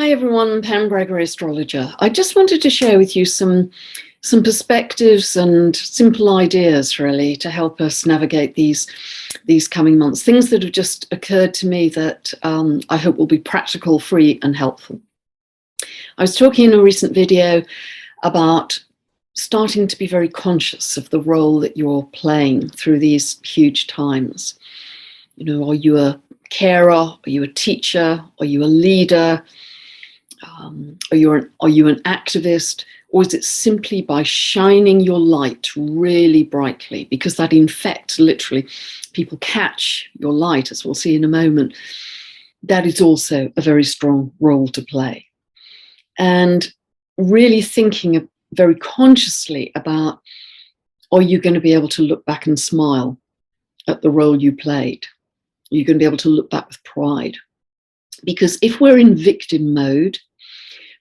Hi everyone, Pam Gregory, astrologer. I just wanted to share with you some perspectives and simple ideas really to help us navigate these coming months. Things that have just occurred to me that I hope will be practical, free and helpful. I was talking in a recent video about starting to be very conscious of the role that you're playing through these huge times. You know, are you a carer? Are you a teacher? Are you a leader? Are you an activist? Or is it simply by shining your light really brightly? Because that infects, literally, people catch your light, as we'll see in a moment. That is also a very strong role to play. And really thinking very consciously about, are you going to be able to look back and smile at the role you played? Are you going to be able to look back with pride? Because if we're in victim mode,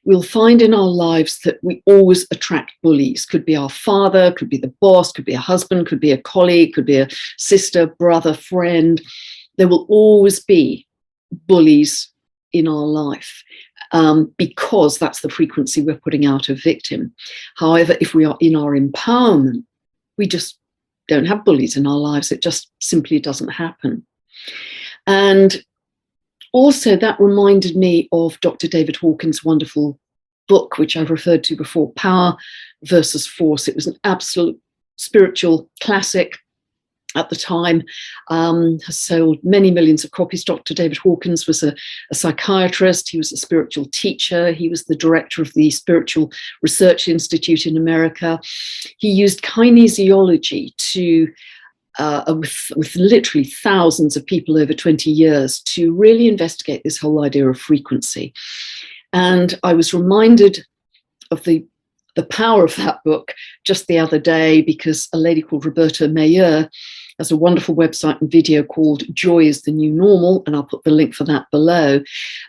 we'll find in our lives that we always attract bullies. Could be our father, could be the boss, could be a husband, could be a colleague, could be a sister, brother, friend. There will always be bullies in our life because that's the frequency we're putting out of victim. However, if we are in our empowerment, we just don't have bullies in our lives. It just simply doesn't happen. And also, that reminded me of Dr. David Hawkins' wonderful book, which I've referred to before, Power versus Force. It was an absolute spiritual classic at the time, has sold many millions of copies. Dr. David Hawkins was a psychiatrist. He was a spiritual teacher. He was the director of the Spiritual Research Institute in America. He used kinesiology to with literally thousands of people over 20 years to really investigate this whole idea of frequency. And I was reminded of the power of that book just the other day, because a lady called Roberta Mayer has a wonderful website and video called Joy is the New Normal, and I'll put the link for that below.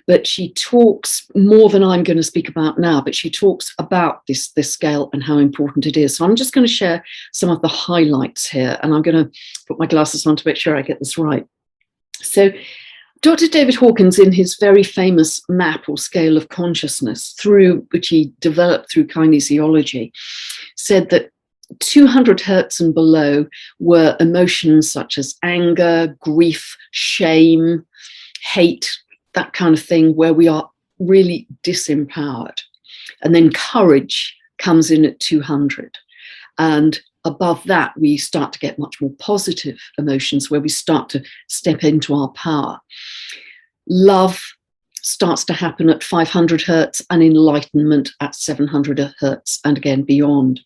But she talks more than I'm going to speak about now, but she talks about this scale and how important it is. So I'm just going to share some of the highlights here, and I'm going to put my glasses on to make sure I get this right. So Dr. David Hawkins, in his very famous map or scale of consciousness, which he developed through kinesiology, said that 200 hertz and below were emotions such as anger, grief, shame, hate, that kind of thing, where we are really disempowered. And then courage comes in at 200. And above that, we start to get much more positive emotions, where we start to step into our power. Love starts to happen at 500 hertz, and enlightenment at 700 hertz, and again beyond.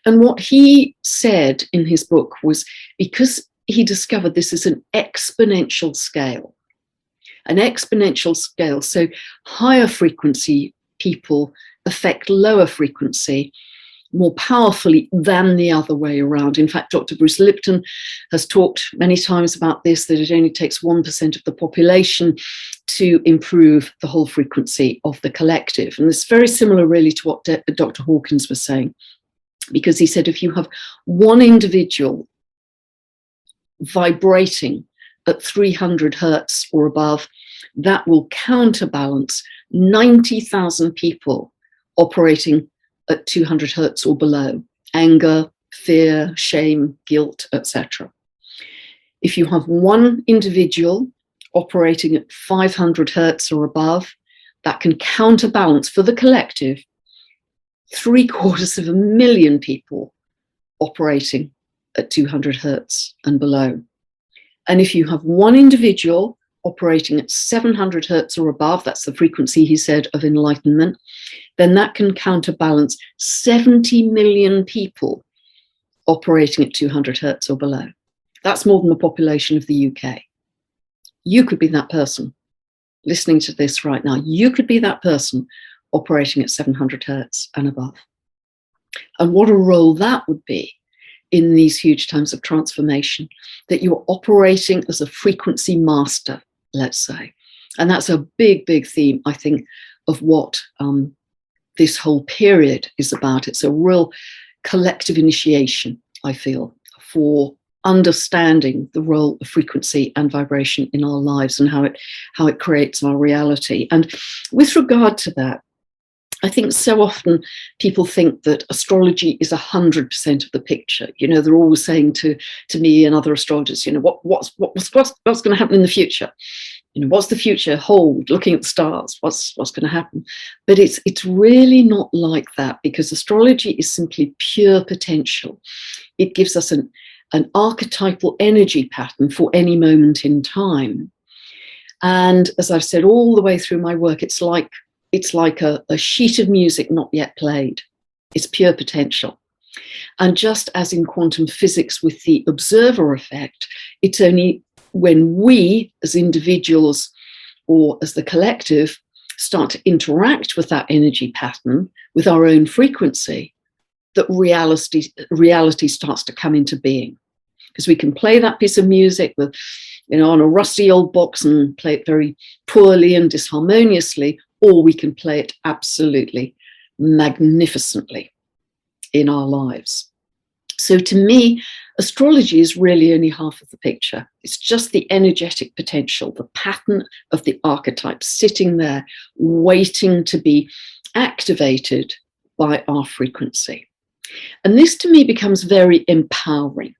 And what he said in his book was, because he discovered this is an exponential scale. So higher frequency people affect lower frequency more powerfully than the other way around. In fact, Dr. Bruce Lipton has talked many times about this, that it only takes 1% of the population to improve the whole frequency of the collective. And it's very similar really to what Dr. Hawkins was saying, because he said if you have one individual vibrating at 300 hertz or above, that will counterbalance 90,000 people operating at 200 hertz or below: anger, fear, shame, guilt, etc. If you have one individual operating at 500 hertz or above, that can counterbalance for the collective 750,000 people operating at 200 hertz and below. And if you have one individual operating at 700 hertz or above, that's the frequency, he said, of enlightenment, then that can counterbalance 70 million people operating at 200 hertz or below. That's more than the population of the UK. You could be that person listening to this right now. You could be that person operating at 700 hertz and above. And what a role that would be in these huge times of transformation, that you're operating as a frequency master, let's say. And that's a big, big theme, I think, of what this whole period is about. It's a real collective initiation, I feel, for understanding the role of frequency and vibration in our lives and how it creates our reality. And with regard to that, I think so often people think that astrology is 100% of the picture. You know, they're always saying to me and other astrologers, you know, what's going to happen in the future? You know, what's the future hold? Looking at the stars, what's going to happen? But it's really not like that, because astrology is simply pure potential. It gives us an archetypal energy pattern for any moment in time. And as I've said all the way through my work, it's like a sheet of music not yet played. It's pure potential. And just as in quantum physics with the observer effect, it's only when we as individuals or as the collective start to interact with that energy pattern, with our own frequency, that reality starts to come into being. Because we can play that piece of music with, you know, on a rusty old box and play it very poorly and disharmoniously, or we can play it absolutely magnificently in our lives. So to me, astrology is really only half of the picture. It's just the energetic potential, the pattern of the archetype sitting there, waiting to be activated by our frequency. And this to me becomes very empowering,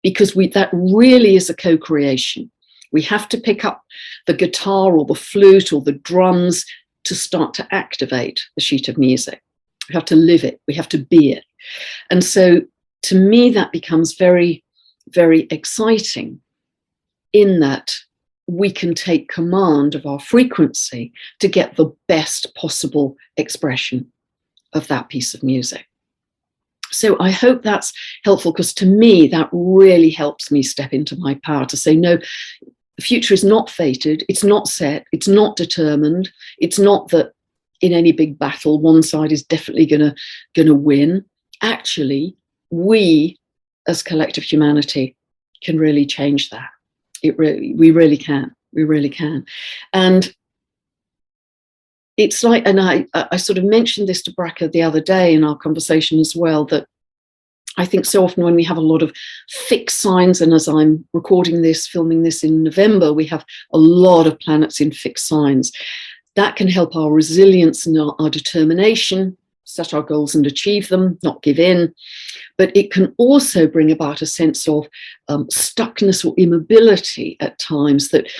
because that really is a co-creation. We have to pick up the guitar or the flute or the drums to start to activate the sheet of music. We have to live it. We have to be it. And so to me, that becomes very, very exciting, in that we can take command of our frequency to get the best possible expression of that piece of music. So I hope that's helpful, because to me, that really helps me step into my power to say, no, the future is not fated, it's not set, it's not determined, it's not that in any big battle one side is definitely gonna win. Actually, we as collective humanity can really change that. We really can. And it's like, and I sort of mentioned this to Bracha the other day in our conversation as well, that I think so often when we have a lot of fixed signs, and as I'm recording this, filming this in November, we have a lot of planets in fixed signs. That can help our resilience and our determination, set our goals and achieve them, not give in. But it can also bring about a sense of stuckness or immobility at times, that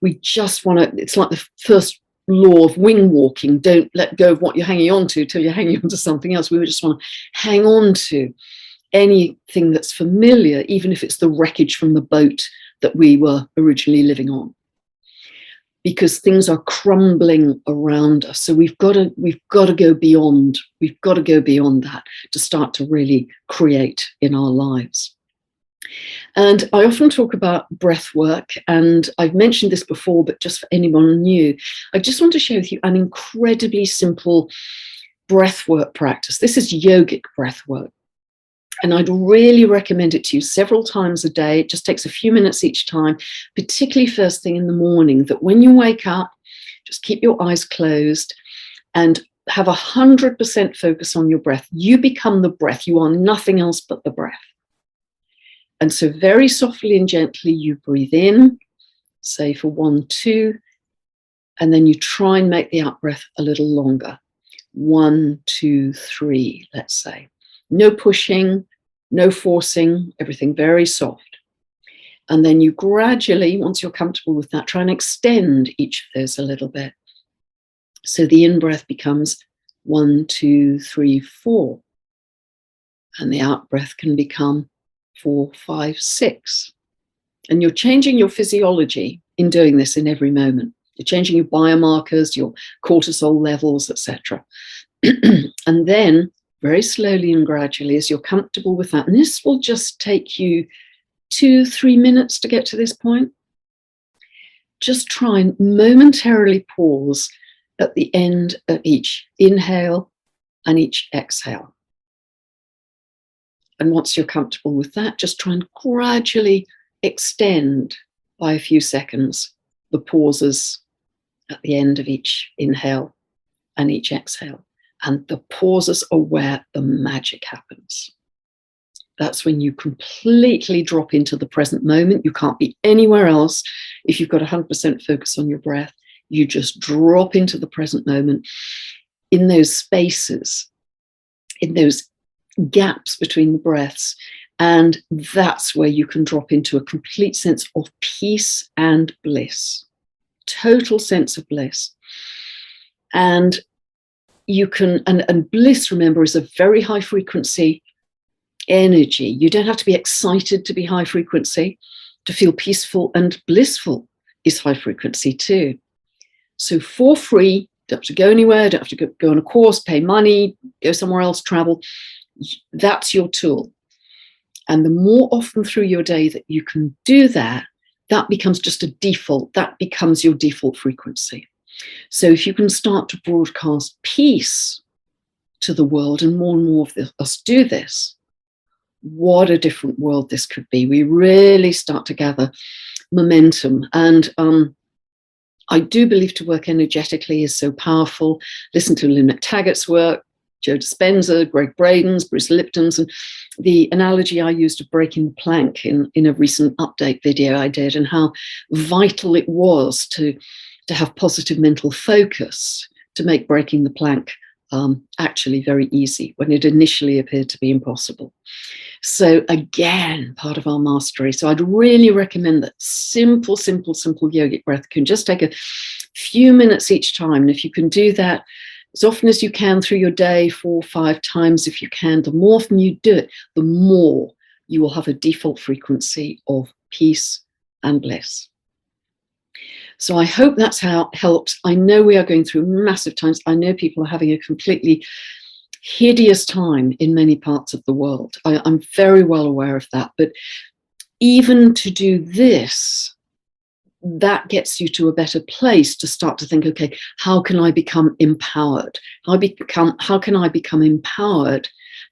we just want to, it's like the first law of wing walking, don't let go of what you're hanging on to till you're hanging on to something else. We just want to hang on to anything that's familiar, even if it's the wreckage from the boat that we were originally living on, because things are crumbling around us. So we've got to go beyond. We've got to go beyond that to start to really create in our lives. And I often talk about breath work, and I've mentioned this before, but just for anyone new, I just want to share with you an incredibly simple breath work practice. This is yogic breath work. And I'd really recommend it to you several times a day. It just takes a few minutes each time, particularly first thing in the morning, that when you wake up, just keep your eyes closed and have 100% focus on your breath. You become the breath. You are nothing else but the breath. And so very softly and gently you breathe in, say for 1, 2, and then you try and make the out breath a little longer. 1, 2, 3, let's say. No pushing, no forcing, everything very soft. And then you gradually, once you're comfortable with that, try and extend each of those a little bit. So the in-breath becomes 1, 2, 3, 4. And the out-breath can become 4, 5, 6. And you're changing your physiology in doing this in every moment. You're changing your biomarkers, your cortisol levels, etc. And then very slowly and gradually, as you're comfortable with that, and this will just take you 2-3 minutes to get to this point, just try and momentarily pause at the end of each inhale and each exhale. And once you're comfortable with that, just try and gradually extend by a few seconds the pauses at the end of each inhale and each exhale. And the pauses are where the magic happens. That's when you completely drop into the present moment. You can't be anywhere else. If you've got 100% focus on your breath, you just drop into the present moment in those spaces, in those gaps between the breaths. And that's where you can drop into a complete sense of peace and bliss, total sense of bliss. And you can, and bliss, remember, is a very high frequency energy. You don't have to be excited to be high frequency. To feel peaceful and blissful is high frequency too. So for free, don't have to go anywhere, don't have to go on a course, pay money, go somewhere else, travel. That's your tool. And the more often through your day that you can do that, that becomes just a default. That becomes your default frequency. So if you can start to broadcast peace to the world, and more of us do this, what a different world this could be. We really start to gather momentum. And I do believe to work energetically is so powerful. Listen to Lynn McTaggart's work, Joe Dispenza, Greg Braden's, Bruce Lipton's, and the analogy I used of breaking the plank in a recent update video I did, and how vital it was to have positive mental focus to make breaking the plank actually very easy when it initially appeared to be impossible. So again, part of our mastery. So I'd really recommend that simple yogic breath can just take a few minutes each time. And if you can do that as often as you can through your day, 4 or 5 times if you can, the more often you do it, the more you will have a default frequency of peace and bliss. So I hope that's how it helps. I know we are going through massive times. I know people are having a completely hideous time in many parts of the world. I'm very well aware of that. But even to do this, that gets you to a better place to start to think, okay, how can I become empowered? How can I become empowered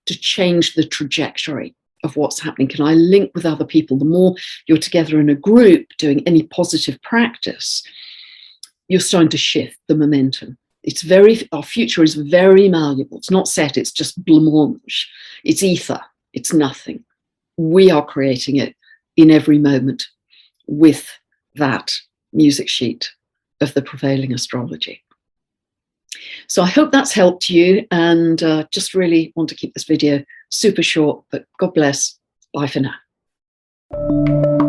to change the trajectory of what's happening? Can I link with other people? The more you're together in a group doing any positive practice, you're starting to shift the momentum. Our future is very malleable. It's not set, it's just blancmange. It's ether, it's nothing. We are creating it in every moment with that music sheet of the prevailing astrology. So I hope that's helped you, and just really want to keep this video super short, but God bless. Bye for now.